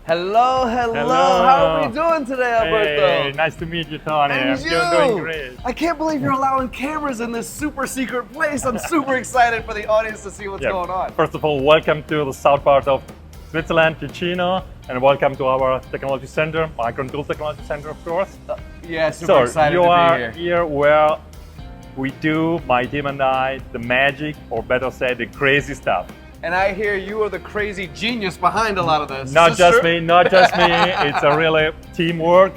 Hello. How are we doing today, Alberto? Hey, nice to meet you, Tony. And I'm doing great. I can't believe you're allowing cameras in this super secret place. I'm super excited for the audience to see what's going on. First of all, welcome to the south part of Switzerland, Ticino, and welcome to our technology center, Mikron Tool Technology Center, of course. Yeah, super excited to be here. You are here where we do, my team and I, the magic, or better said, the crazy stuff. And I hear you are the crazy genius behind a lot of this. Not just me. It's a really teamwork,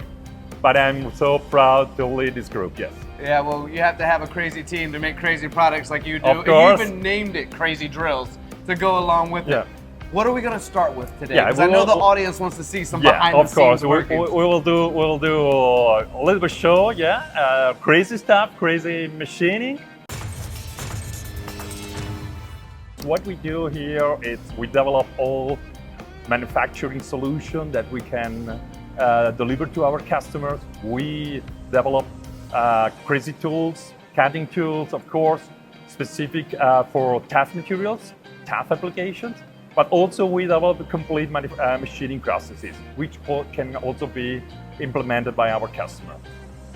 but I'm so proud to lead this group, yes. Yeah, well, you have to have a crazy team to make crazy products like you do. Of course. And you even named it Crazy Drills to go along with it. What are we going to start with today? Yeah, because I know the audience wants to see some behind the scenes workings. We'll do a little bit show, crazy stuff, crazy machining. What we do here is we develop all manufacturing solution that we can deliver to our customers. We develop crazy tools, cutting tools, of course, specific for tough materials, tough applications, but also we develop complete machining processes, which can also be implemented by our customer.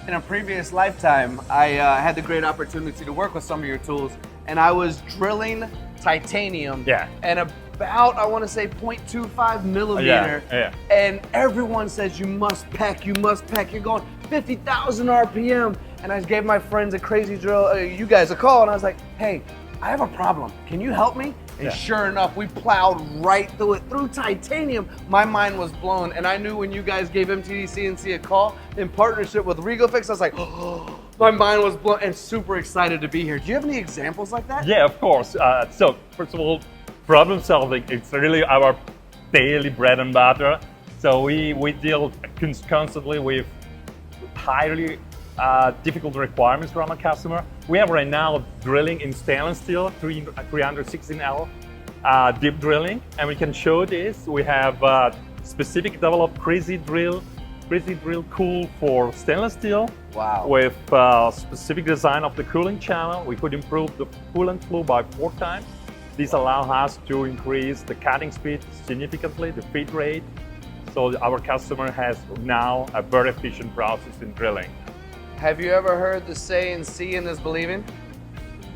In a previous lifetime, I had the great opportunity to work with some of your tools, and I was drilling titanium and about, I want to say 0.25 millimeter. And everyone says you must peck. You're going 50,000 RPM. And I gave my friends a crazy drill, you guys a call, and I was like, hey, I have a problem. Can you help me? And sure enough, we plowed right through it, through titanium. My mind was blown, and I knew when you guys gave MTDCNC a call in partnership with RegoFix, I was like, oh, my mind was blown and super excited to be here. Do you have any examples like that? Yeah, of course. So first of all, problem solving, it's really our daily bread and butter. So we deal constantly with highly difficult requirements from a customer. We have right now drilling in stainless steel, 316L deep drilling, and we can show this. We have specific developed crazy drill cool for stainless steel. Wow. With specific design of the cooling channel. We could improve the coolant flow by 4 times. This allows us to increase the cutting speed significantly, the feed rate. So our customer has now a very efficient process in drilling. Have you ever heard the saying, seeing is believing?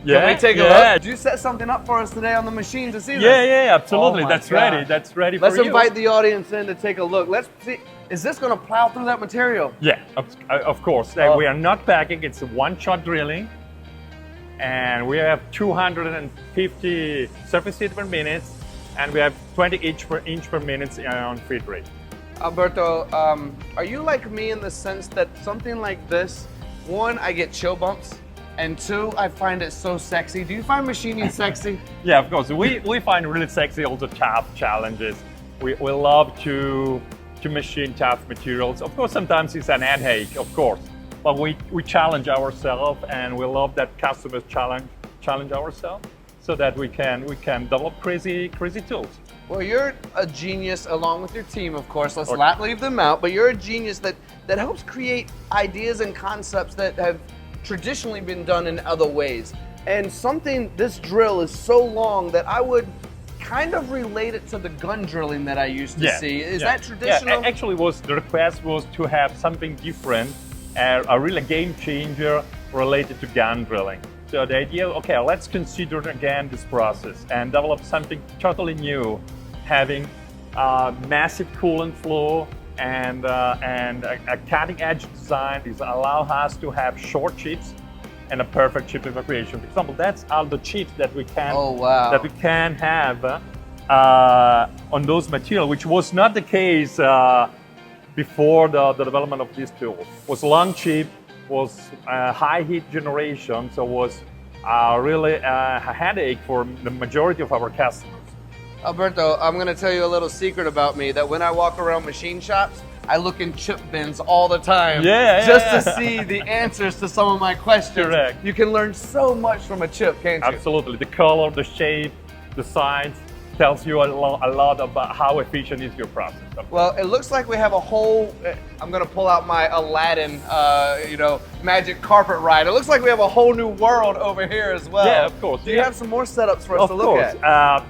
Yeah, can we take a look? Did you set something up for us today on the machine to see this? Yeah, absolutely. Oh That's ready. That's ready for you. Let's invite the audience in to take a look. Let's see. Is this going to plow through that material? Yeah, of course. We are not packing. It's a one-shot drilling. And we have 250 surface feet per minute. And we have 20 inch per minute on feed rate. Alberto, are you like me in the sense that something like this, one, I get chill bumps, and 2, I find it so sexy. Do you find machining sexy? Yeah, of course. We find really sexy also tough challenges. We love to machine tough materials. Of course, sometimes it's an headache, of course, but we challenge ourselves, and we love that customers challenge ourselves so that we can develop crazy tools. Well, you're a genius along with your team, of course. Let's not leave them out, but you're a genius that helps create ideas and concepts that have traditionally been done in other ways. And this drill is so long that I would kind of relate it to the gun drilling that I used to see. Is that traditional? Yeah, actually the request was to have something different, a real game changer related to gun drilling. So the idea, okay, let's consider again this process and develop something totally new, having massive coolant flow and a cutting edge design. This allows us to have short chips and a perfect chip evacuation. For example, that's all the chips that we can have on those materials, which was not the case before the development of this tool. It was long chip, was high heat generation, so was really a headache for the majority of our customers. Alberto, I'm going to tell you a little secret about me, that when I walk around machine shops, I look in chip bins all the time just to see the answers to some of my questions. Correct. You can learn so much from a chip, can't you? Absolutely. The color, the shape, the size tells you a lot about how efficient is your process. Well, it looks like we have a whole, I'm going to pull out my Aladdin, magic carpet ride. It looks like we have a whole new world over here as well. Yeah, of course. Do you have some more setups for us to look at?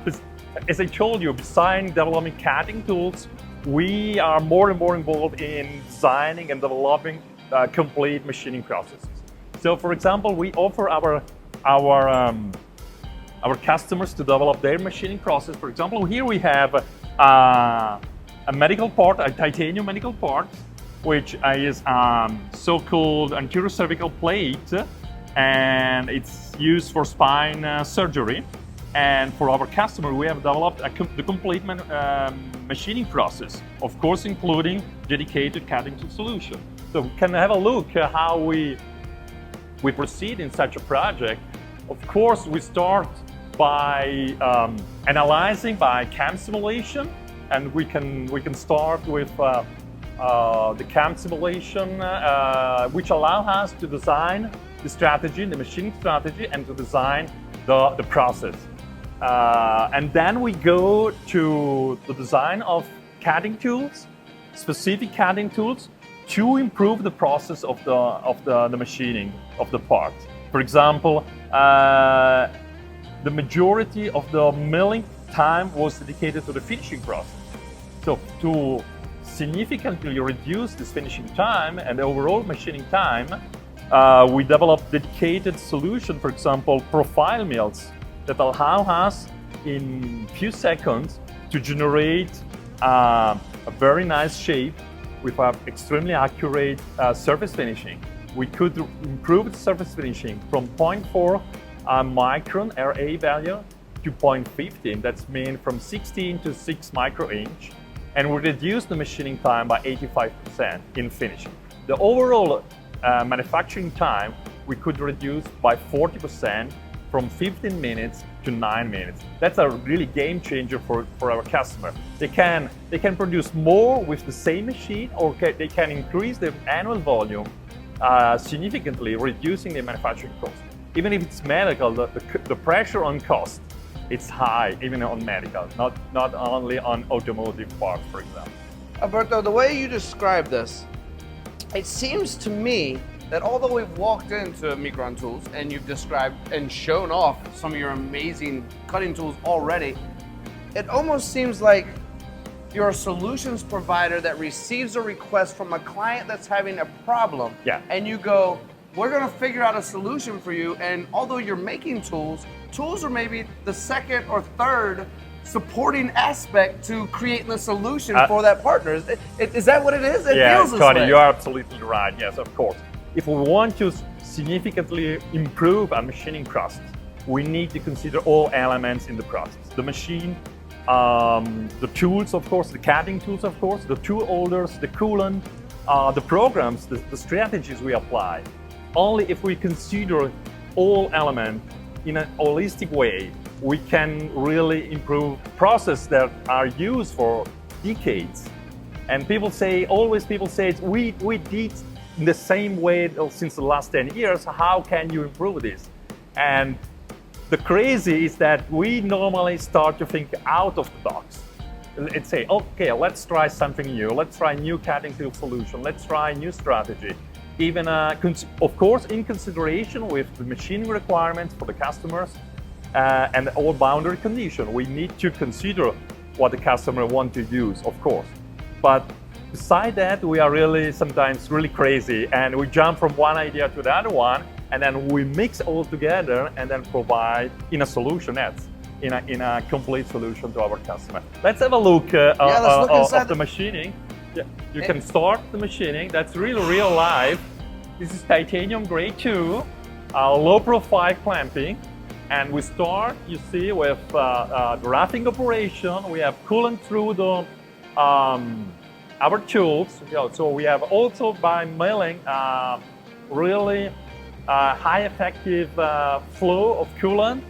As I told you, besides developing cutting tools, we are more and more involved in designing and developing complete machining processes. So, for example, we offer our customers to develop their machining process. For example, here we have a medical part, a titanium medical part, which is so-called anterior cervical plate, and it's used for spine surgery. And for our customer, we have developed the complete machining process, of course, including dedicated cutting tool solution. So we can have a look at how we proceed in such a project. Of course, we start by analyzing by CAM simulation, and we can start with the CAM simulation, which allow us to design the strategy, the machining strategy, and to design the process. And then we go to the design of cutting tools, specific cutting tools, to improve the process of the machining of the part. For example, the majority of the milling time was dedicated to the finishing process. So to significantly reduce this finishing time and the overall machining time, we developed dedicated solution, for example, profile mills, that allow us in few seconds to generate a very nice shape with an extremely accurate surface finishing. We could improve the surface finishing from 0.4 micron RA value to 0.15. That's mean from 16 to 6 micro inch, and we reduce the machining time by 85% in finishing. The overall manufacturing time we could reduce by 40%, from 15 minutes to 9 minutes. That's a really game changer for our customer. They can produce more with the same machine, or they can increase their annual volume significantly, reducing the manufacturing cost. Even if it's medical, the pressure on cost, it's high, even on medical, not only on automotive parts, for example. Alberto, the way you describe this, it seems to me that although we've walked into Mikron Tools and you've described and shown off some of your amazing cutting tools already, it almost seems like you're a solutions provider that receives a request from a client that's having a problem. Yeah. And you go, we're gonna figure out a solution for you. And although you're making tools are maybe the second or third supporting aspect to creating the solution for that partner. Is that what it is? It yeah, feels this Scotty, way. you are absolutely right. Yes, of course. If we want to significantly improve our machining process, we need to consider all elements in the process. The machine, the tools, of course, the cutting tools, of course, the tool holders, the coolant, the programs, the strategies we apply. Only if we consider all elements in a holistic way, we can really improve processes that are used for decades. And people say, we did in the same way since the last 10 years, how can you improve this? And the crazy is that we normally start to think out of the box. Let's say, okay, let's try something new. Let's try a new cutting tool solution. Let's try a new strategy. Even, of course, in consideration with the machining requirements for the customers and all boundary conditions. We need to consider what the customer wants to use, of course. But beside that, we are really sometimes really crazy, and we jump from one idea to the other one, and then we mix all together and then provide in a solution, in a complete solution to our customer. Let's have a look of the machining. Yeah, you can start the machining. That's real live. This is titanium grade 2, low profile clamping, and we start, you see, with the roughing operation. We have coolant through the our tools. So we have also by milling really high effective flow of coolant.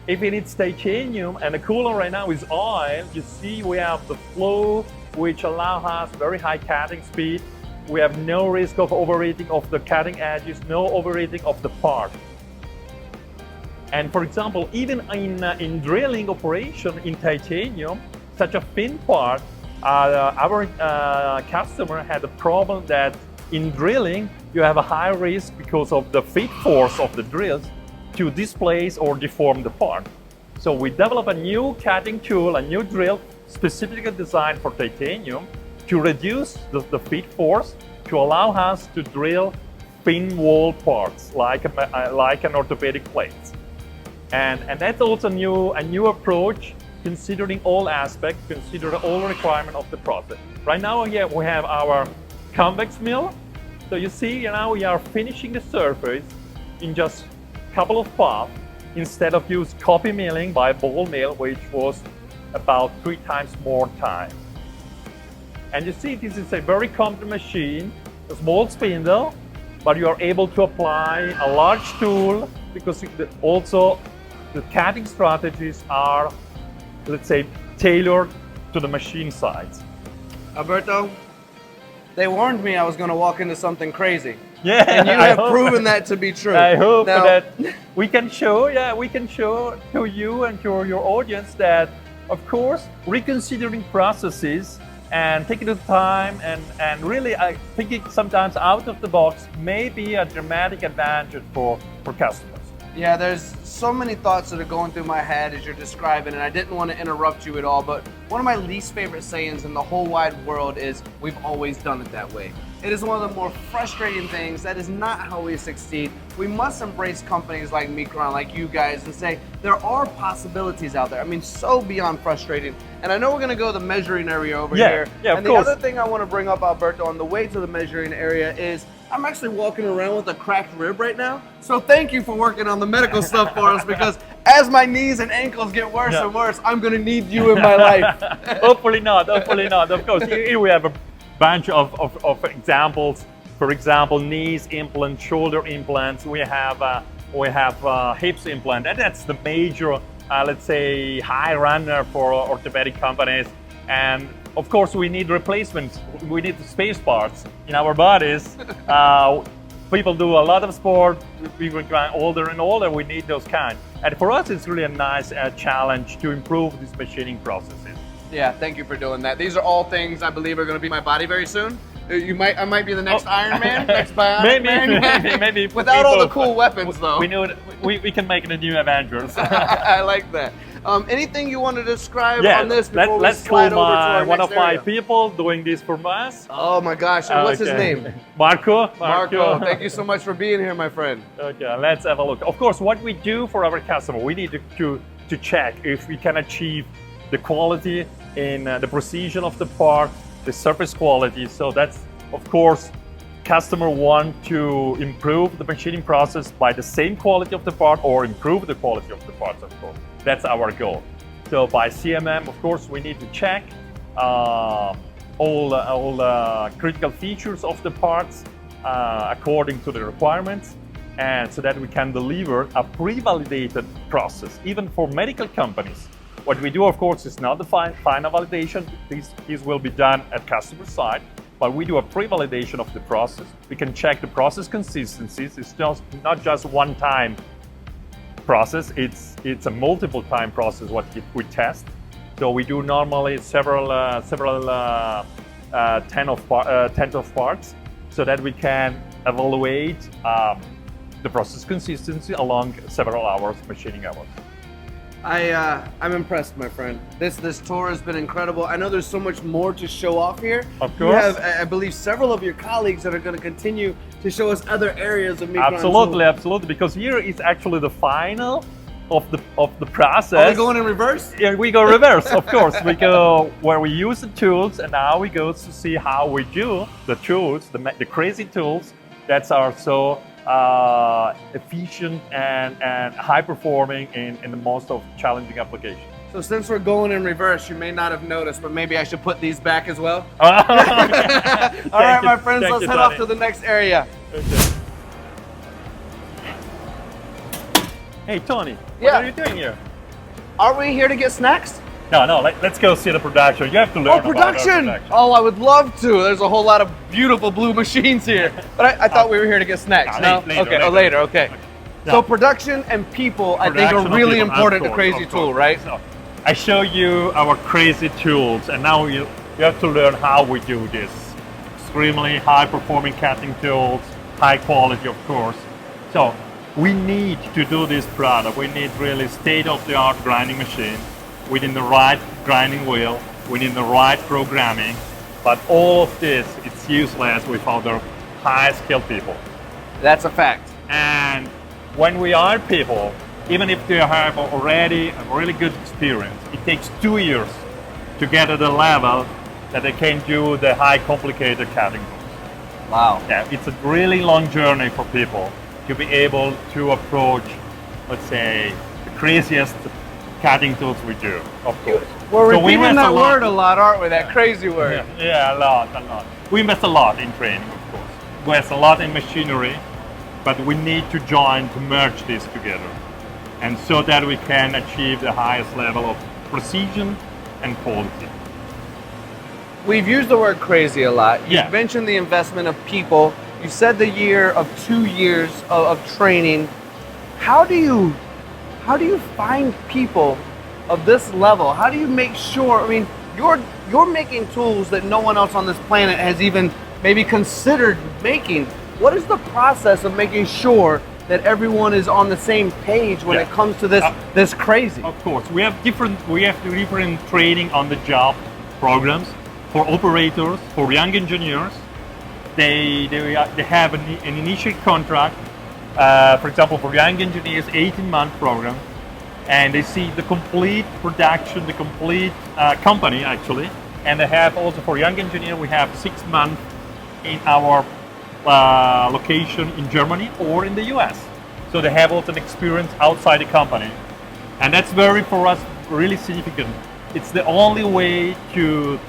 If it's titanium and the coolant right now is oil, you see we have the flow which allows us very high cutting speed. We have no risk of overheating of the cutting edges, no overheating of the part. And for example, even in drilling operation in titanium, such a thin part, our customer had a problem that in drilling, you have a high risk because of the feed force of the drills to displace or deform the part. So we developed a new cutting tool, a new drill specifically designed for titanium, to reduce the feed force to allow us to drill thin wall parts like an orthopedic plate. And that's also a new approach, considering all aspects, consider all requirements of the process. Right now here we have our convex mill. So you see, we are finishing the surface in just a couple of puffs instead of use copy milling by ball mill, which was about 3 times more time. And you see, this is a very compact machine, a small spindle, but you are able to apply a large tool because also the cutting strategies are, let's say, tailored to the machine size. Alberto, they warned me I was going to walk into something crazy. Yeah, and you have proven that to be true. I hope now, that we can show to you and to your audience that, of course, reconsidering processes and taking the time and really thinking sometimes out of the box may be a dramatic advantage for customers. Yeah, there's so many thoughts that are going through my head as you're describing, and I didn't want to interrupt you at all, but one of my least favorite sayings in the whole wide world is, we've always done it that way. It is one of the more frustrating things. That is not how we succeed. We must embrace companies like Mikron, like you guys, and say, there are possibilities out there. I mean, so beyond frustrating. And I know we're gonna go to the measuring area over here. Yeah, and the other thing I wanna bring up, Alberto, on the way to the measuring area is, I'm actually walking around with a cracked rib right now. So thank you for working on the medical stuff for us, because as my knees and ankles get worse and worse, I'm gonna need you in my life. Hopefully not, of course. Here we have a bunch of examples. For example, knees implant, shoulder implants. We have hips implant, and that's the major, let's say, high runner for orthopedic companies. And of course, we need replacements. We need space parts in our bodies. People do a lot of sport. We're getting older and older. We need those kind. And for us, it's really a nice challenge to improve these machining processes. Yeah, thank you for doing that. These are all things I believe are going to be my body very soon. I might be the next Iron Man, next Bionic Man. Maybe. Without all the cool weapons, though. We know we can make the new Avengers. I like that. Anything you want to describe on this before we slide over to our one next of my area? people doing this for us. Oh my gosh, and what's his name? Marco. Marco, thank you so much for being here, my friend. Okay, let's have a look. Of course, what we do for our customer, we need to check if we can achieve the quality in the precision of the part, the surface quality. So that's, of course, customer want to improve the machining process by the same quality of the part or improve the quality of the parts, of course. That's our goal. So by CMM, of course, we need to check all critical features of the parts according to the requirements, and so that we can deliver a pre-validated process, even for medical companies. What we do, of course, is not the final validation. These will be done at customer side, but we do a pre-validation of the process. We can check the process consistencies. It's not just one time process. It's a multiple time process what we test. So we do normally several tenth of parts, so that we can evaluate the process consistency along several hours, machining hours. I'm impressed, my friend. This tour has been incredible. I know there's so much more to show off here. Of course. You have, I believe, several of your colleagues that are going to continue to show us other areas of Mikron Tool. Absolutely. Because here is actually the final of the process. Are we going in reverse? Yeah, we go reverse, of course. We go where we use the tools, and now we go to see how we do the tools, the crazy tools that are so efficient and high performing in the most of challenging applications. So since we're going in reverse, you may not have noticed, but maybe I should put these back as well. All right, my friends, let's head off to the next area. Okay. Hey, Tony, what are you doing here? Are we here to get snacks? No, let's go see the production. You have to learn about production! Oh, I would love to. There's a whole lot of beautiful blue machines here. But I thought we were here to get snacks. No? Later, okay. No. So production and people, I think, are really important to Crazy Tool, right? So, I show you our crazy tools, and now you have to learn how we do this. Extremely high-performing cutting tools, high quality, of course. So we need to do this product. We need really state-of-the-art grinding machine, within the right grinding wheel, within the right programming, But all of this, it's useless without the high skilled people. That's a fact. And when we hire people, even if they have already a really good experience, it takes 2 years to get to the level that they can do the high complicated cutting tools. Wow. Yeah, it's a really long journey for people to be able to approach, let's say, the craziest cutting tools we do, of course. We're repeating that word a lot, aren't we? That crazy word. Yeah, a lot. We invest a lot in training, of course. We invest a lot in machinery, but we need to merge this together. And so that we can achieve the highest level of precision and quality. We've used the word crazy a lot. You mentioned the investment of people. You said the year of 2 years of training. How do you find people of this level? How do you make sure? I mean, you're making tools that no one else on this planet has even maybe considered making. What is the process of making sure that everyone is on the same page when it comes to this crazy? Of course, we have different training on the job programs for operators, for young engineers. They have an initial contract. For example, for young engineers, 18-month program, and they see the complete production, the complete company actually. And they have also for young engineer, we have 6 months in our location in Germany or in the US. So they have also an experience outside the company. And that's for us, really significant. It's the only way to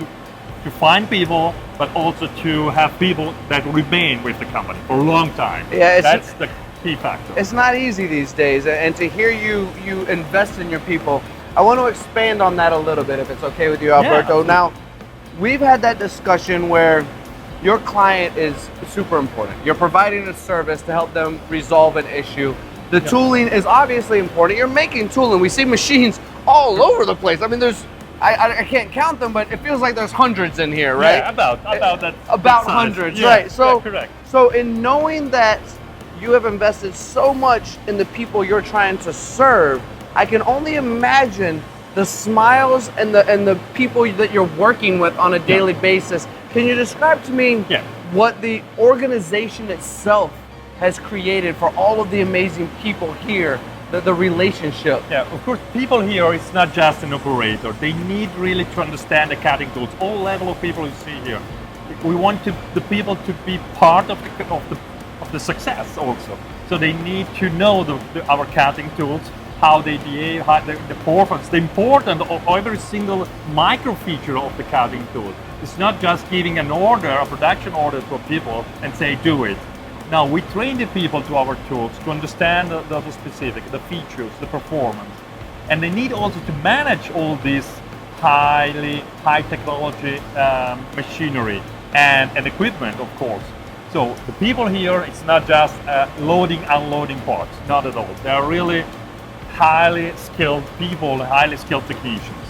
find people, but also to have people that remain with the company for a long time. Yeah, that's the key factor. It's not easy these days, and to hear you invest in your people, I want to expand on that a little bit, if it's okay with you, Alberto. Yeah, now, we've had that discussion where your client is super important. You're providing a service to help them resolve an issue. The tooling is obviously important. You're making tooling. We see machines all over the place. I mean, I can't count them, but it feels like there's hundreds in here, right? Yeah, about that. About hundreds, yeah, right? So, yeah, correct. So in knowing that you have invested so much in the people you're trying to serve, I can only imagine the smiles and the people that you're working with on a daily basis. Can you describe to me what the organization itself has created for all of the amazing people here? The relationship. Yeah, of course, people here, it's not just an operator. They need really to understand the cutting tools. All level of people you see here. We want the people to be part of the success also. So they need to know our cutting tools, how they behave, how the performance, the importance of every single micro feature of the cutting tool. It's not just giving an order, a production order to people and say, do it. Now, we train the people to our tools to understand the specific, the features, the performance. And they need also to manage all this high technology machinery and equipment, of course. So the people here, it's not just loading, unloading parts, not at all. They are really highly skilled people, highly skilled technicians.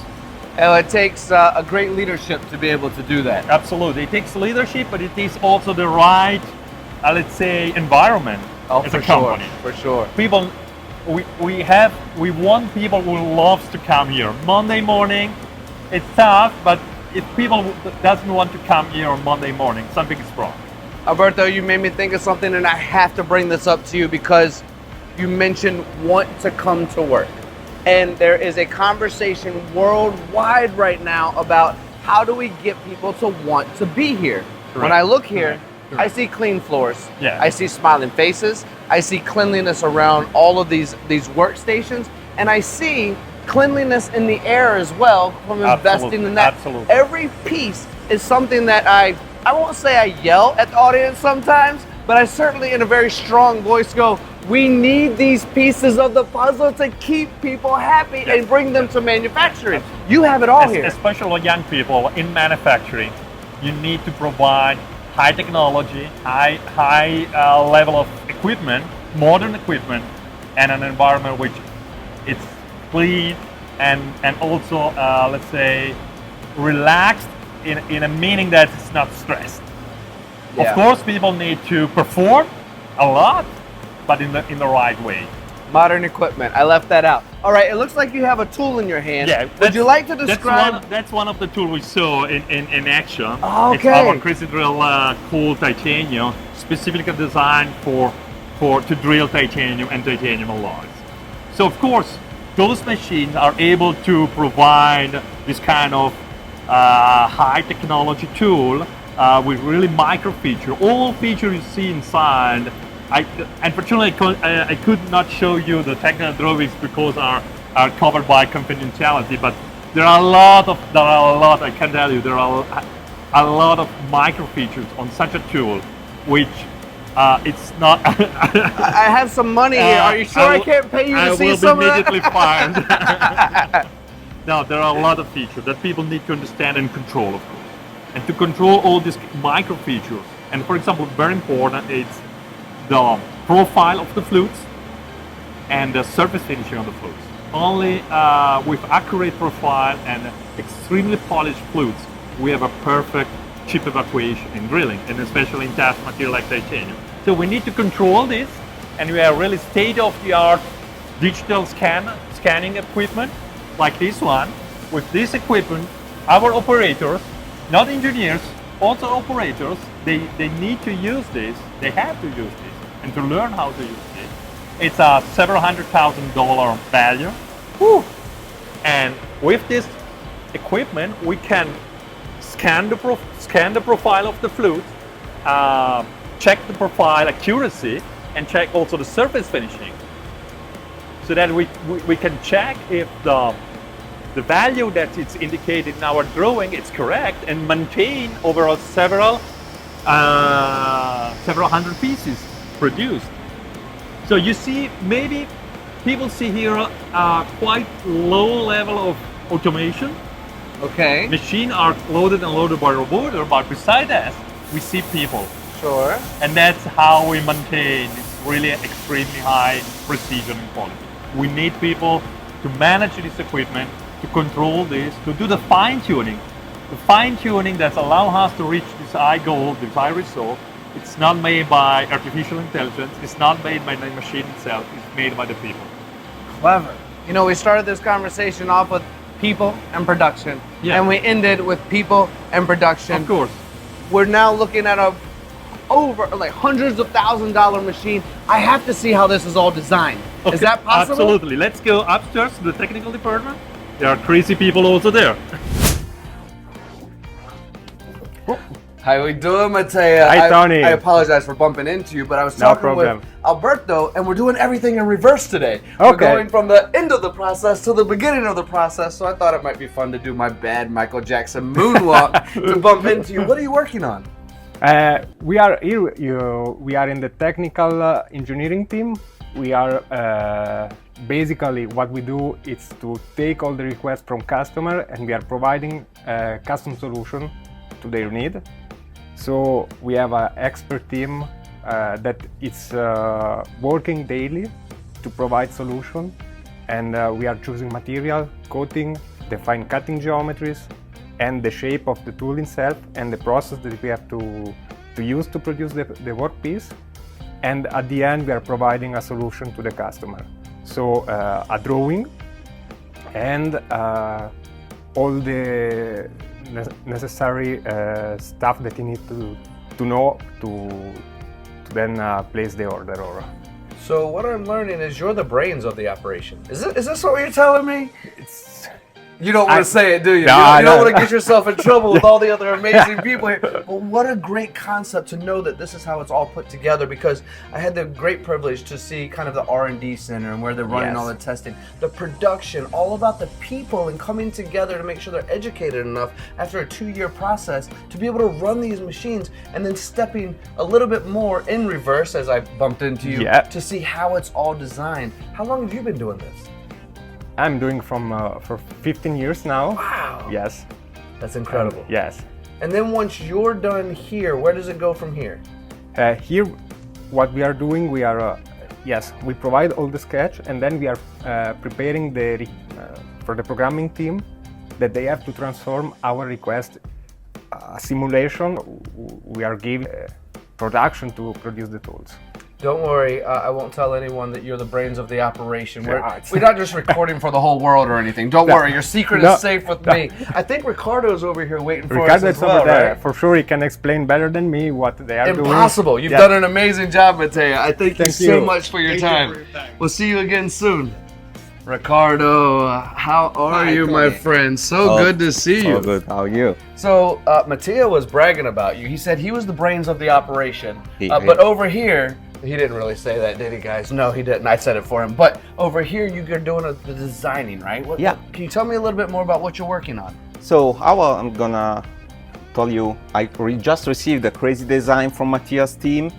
And it takes a great leadership to be able to do that. Absolutely, it takes leadership, but it takes also the right let's say environment as a company. For sure. People, we want people who loves to come here. Monday morning, it's tough, but if people doesn't want to come here on Monday morning, something is wrong. Alberto, you made me think of something, and I have to bring this up to you because you mentioned want to come to work. And there is a conversation worldwide right now about how do we get people to want to be here. Correct. When I look here, I see clean floors. I see smiling faces. I see cleanliness around all of these workstations, and I see cleanliness in the air as well from investing in that. Absolutely. Every piece is something that I won't say I yell at the audience sometimes, but I certainly in a very strong voice go, we need these pieces of the puzzle to keep people happy and bring them to manufacturing. You have it all here. Especially young people in manufacturing, you need to provide high technology, high level of equipment, modern equipment, and an environment which it's clean and also, let's say, relaxed in a meaning that it's not stressed. Of course, people need to perform a lot, but in the right way. Modern equipment. I left that out. All right, it looks like you have a tool in your hand. Yeah. Would you like to describe? That's one of the tools we saw in action. Oh, okay. It's our cathedral cool titanium, specifically designed to drill titanium and titanium alloys. So of course, those machines are able to provide this kind of high technology tool with really micro feature. All features you see inside. Unfortunately, I could not show you the technical drawings because are covered by confidentiality. But there are a lot. I can tell you, there are a lot of micro features on such a tool, which it's not. I have some money here. Are you sure I can't pay you to see some of that? I will be immediately fired. No, there are a lot of features that people need to understand and control, of course. And to control all these micro features, and for example, very important, it's the profile of the flutes and the surface finishing of the flutes. Only with accurate profile and extremely polished flutes, we have a perfect chip evacuation in drilling, and especially in tough material like titanium. So we need to control this, and we have really state-of-the-art digital scanning equipment like this one. With this equipment, our operators, not engineers, also operators, they need to use this, they have to use this, and to learn how to use it. It's a several $100,000 value. Whew. And with this equipment, we can scan the profile of the flute, check the profile accuracy, and check also the surface finishing, so that we can check if the value that it's indicated in our drawing is correct, and maintain overall several hundred pieces produced. So you see, maybe people see here a quite low level of automation. Okay. Machines are loaded and loaded by robot, but beside that, we see people. Sure. And that's how we maintain this really extremely high precision and quality. We need people to manage this equipment, to control this, to do the fine-tuning. The fine-tuning that allows us to reach this high goal, this high result. It's not made by artificial intelligence, it's not made by the machine itself, it's made by the people. Clever. You know, we started this conversation off with people and production, and we ended with people and production. Of course. We're now looking at over like hundreds of $1,000 machine. I have to see how this is all designed. Okay, is that possible? Absolutely. Let's go upstairs to the technical department. There are crazy people also there. How we doing, Matteo? Hi, Tony. I apologize for bumping into you, but I was talking with Alberto, and we're doing everything in reverse today. Okay. We're going from the end of the process to the beginning of the process, so I thought it might be fun to do my bad Michael Jackson moonwalk to bump into you. What are you working on? We are here. We are in the technical engineering team. We are basically what we do is to take all the requests from customer, and we are providing a custom solution to their need. So we have an expert team that is working daily to provide solution, and we are choosing material, coating, define cutting geometries, and the shape of the tool itself, and the process that we have to use to produce the workpiece. And at the end, we are providing a solution to the customer. So a drawing and all the necessary stuff that you need to know to then place the order. So what I'm learning is you're the brains of the operation. Is this what you're telling me? You don't want to say it, do you? No, you don't want to get yourself in trouble with all the other amazing people here. But what a great concept to know that this is how it's all put together, because I had the great privilege to see kind of the R&D center and where they're running all the testing, the production, all about the people and coming together to make sure they're educated enough after a 2-year process to be able to run these machines, and then stepping a little bit more in reverse as I bumped into you to see how it's all designed. How long have you been doing this? I'm doing for 15 years now. Wow. Yes. That's incredible. Yes. And then once you're done here, where does it go from here? Here, what we are doing, we are, we provide all the sketch, and then we are preparing for the programming team that they have to transform our request simulation. We are giving production to produce the tools. Don't worry, I won't tell anyone that you're the brains of the operation. We're not just recording for the whole world or anything. Don't worry, your secret is safe with me. I think Ricardo's over here waiting for us as well, right? For sure, he can explain better than me what they are doing. Impossible. You've done an amazing job, Mateo. I thank you so much for your time. We'll see you again soon. Ricardo, how are you, my friend? So good to see you. Oh, good. How are you? So, Mateo was bragging about you. He said he was the brains of the operation. But over here, he didn't really say that, did he, guys? No, he didn't. I said it for him. But over here, you're doing the designing, right? Can you tell me a little bit more about what you're working on? So, I'm gonna tell you, I just received a crazy design from Matthias' team.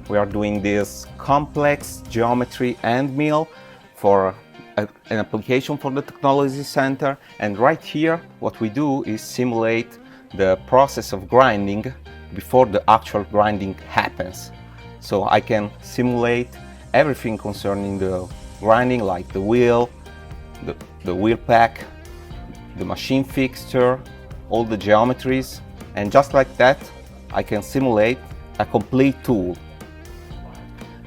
We are doing this complex geometry end mill for an application for the technology center. And right here, what we do is simulate the process of grinding before the actual grinding happens. So I can simulate everything concerning the grinding, like the wheel, the wheel pack, the machine fixture, all the geometries. And just like that, I can simulate a complete tool.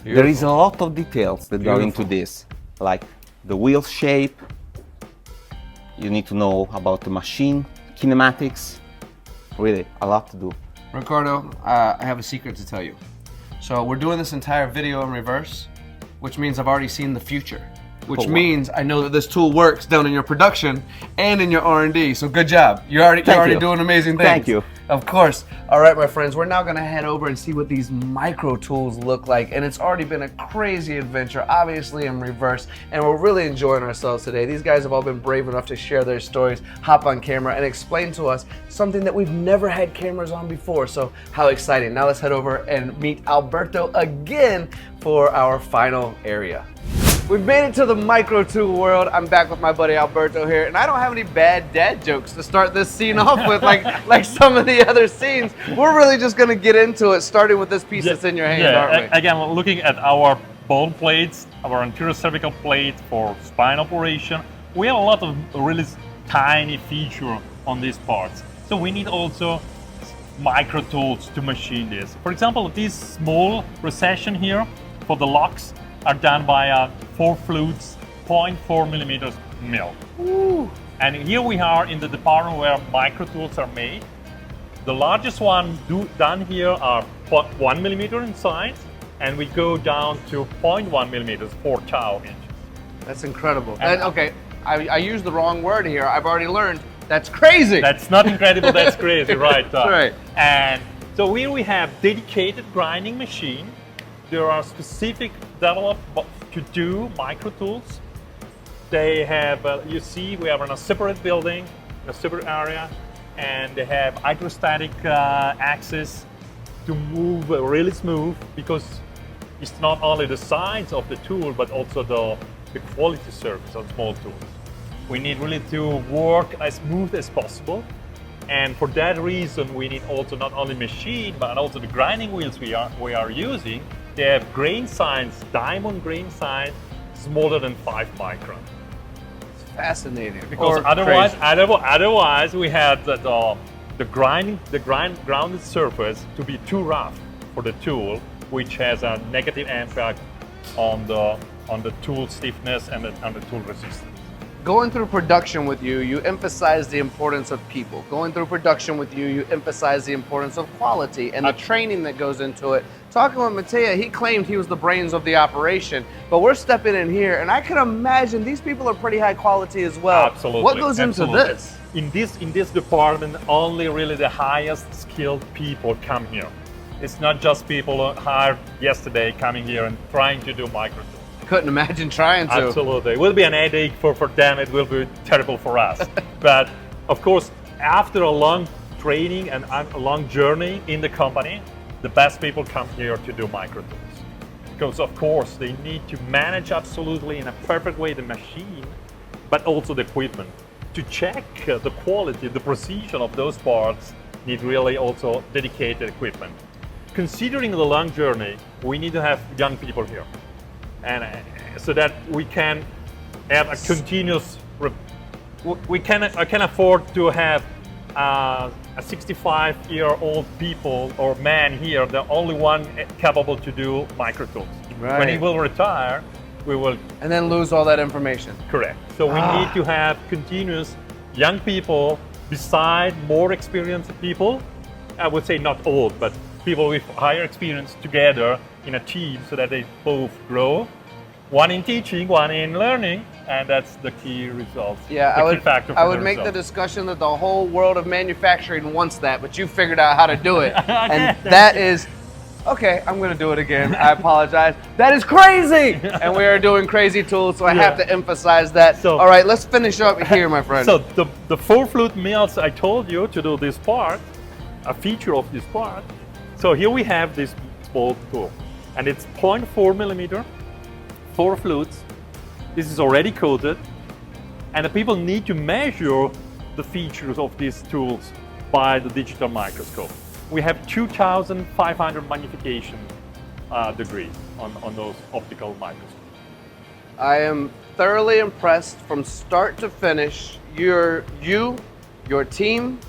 Beautiful. There is a lot of details that go into this, like the wheel shape. You need to know about the machine kinematics. Really, a lot to do. Ricardo, I have a secret to tell you. So we're doing this entire video in reverse, which means I've already seen the future, which means I know that this tool works down in your production and in your R&D. So good job. You're already doing amazing things. Thank you. Of course. All right, my friends, we're now gonna head over and see what these micro tools look like. And it's already been a crazy adventure, obviously in reverse, and we're really enjoying ourselves today. These guys have all been brave enough to share their stories, hop on camera, and explain to us something that we've never had cameras on before. So how exciting. Now let's head over and meet Alberto again for our final area. We've made it to the micro tool world. I'm back with my buddy Alberto here, and I don't have any bad dad jokes to start this scene off with like some of the other scenes. We're really just gonna get into it, starting with this piece that's in your hand, aren't we? Again, looking at our bone plates, our anterior cervical plate for spine operation, we have a lot of really tiny feature on these parts. So we need also micro tools to machine this. For example, this small recession here for the locks are done by a 4 flutes 0.4 millimeters mill. Ooh. And here we are in the department where micro tools are made. The largest one done here are 1 millimeter in size, and we go down to 0.1 millimeters for tau inch. That's incredible. And okay, I used the wrong word here. I've already learned. That's crazy. That's not incredible, that's crazy, right? That's right. And so here we have dedicated grinding machine. There are specific developed to do micro tools. They have, you see, we have in a separate building, a separate area, and they have hydrostatic access to move really smooth, because it's not only the size of the tool, but also the quality surface of small tools. We need really to work as smooth as possible. And for that reason, we need also not only machine, but also the grinding wheels we are using. They have grain size, diamond grain size, smaller than 5 micron. It's fascinating. Because otherwise we had the grounded surface to be too rough for the tool, which has a negative impact on the tool stiffness and the tool resistance. Going through production with you, you emphasize the importance of people. Going through production with you, you emphasize the importance of quality and the training that goes into it. Talking with Mateo, he claimed he was the brains of the operation, but we're stepping in here, and I can imagine these people are pretty high quality as well. Absolutely. What goes into this? In this department, only really the highest skilled people come here. It's not just people hired yesterday coming here and trying to do micro tools. Couldn't imagine trying to. Absolutely. It will be an headache for them, it will be terrible for us. But of course, after a long training and a long journey in the company, the best people come here to do micro tools. Because of course, they need to manage absolutely in a perfect way the machine, but also the equipment. To check the quality, the precision of those parts, need really also dedicated equipment. Considering the long journey, we need to have young people here. And so that we can have a continuous, I can afford to have a 65-year-old people or man here, the only one capable to do micro tools. When he will retire, we will... And then lose all that information. Correct. So we need to have continuous young people beside more experienced people. I would say not old, but people with higher experience together in a team so that they both grow. One in teaching, one in learning, and that's the key result. Yeah, I would make the discussion that the whole world of manufacturing wants that, but you figured out how to do it. And that is, okay, I'm gonna do it again. I apologize. That is crazy! And we are doing crazy tools, so I have to emphasize that. So, all right, let's finish up here, my friend. So the 4 flute mills I told you to do this part, a feature of this part. So here we have this small tool, and it's 0.4 millimeter. 4 flutes. This is already coated, and the people need to measure the features of these tools by the digital microscope. We have 2,500 magnification degrees on those optical microscopes. I am thoroughly impressed from start to finish. You, your team,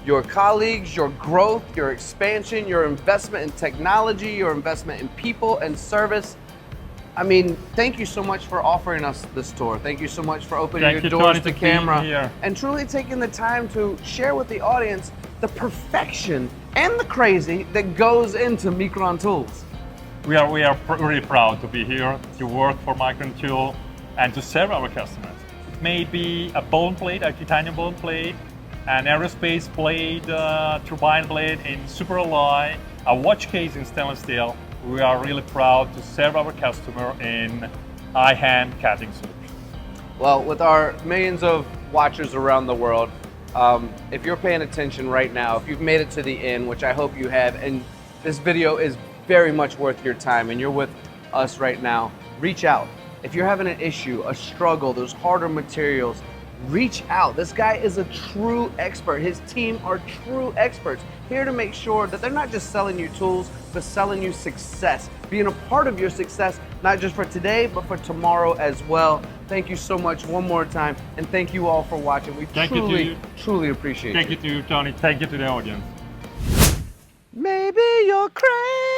your colleagues, your growth, your expansion, your investment in technology, your investment in people and service. I mean, thank you so much for offering us this tour. Thank you so much for opening your doors to camera and truly taking the time to share with the audience the perfection and the crazy that goes into Mikron Tools. We are really proud to be here, to work for Mikron Tool and to serve our customers. It may be a bone plate, a titanium bone plate, an aerospace blade, turbine blade in super alloy, a watch case in stainless steel. We are really proud to serve our customer in high-hand cutting solutions. Well, with our millions of watchers around the world, if you're paying attention right now, if you've made it to the end, which I hope you have, and this video is very much worth your time and you're with us right now, reach out. If you're having an issue, a struggle, those harder materials, reach out. This guy is a true expert. His team are true experts, here to make sure that they're not just selling you tools, but selling you success, being a part of your success, not just for today, but for tomorrow as well. Thank you so much one more time, and thank you all for watching. We truly appreciate it. Thank you to you, Tony. Thank you to the audience. Maybe you're crazy.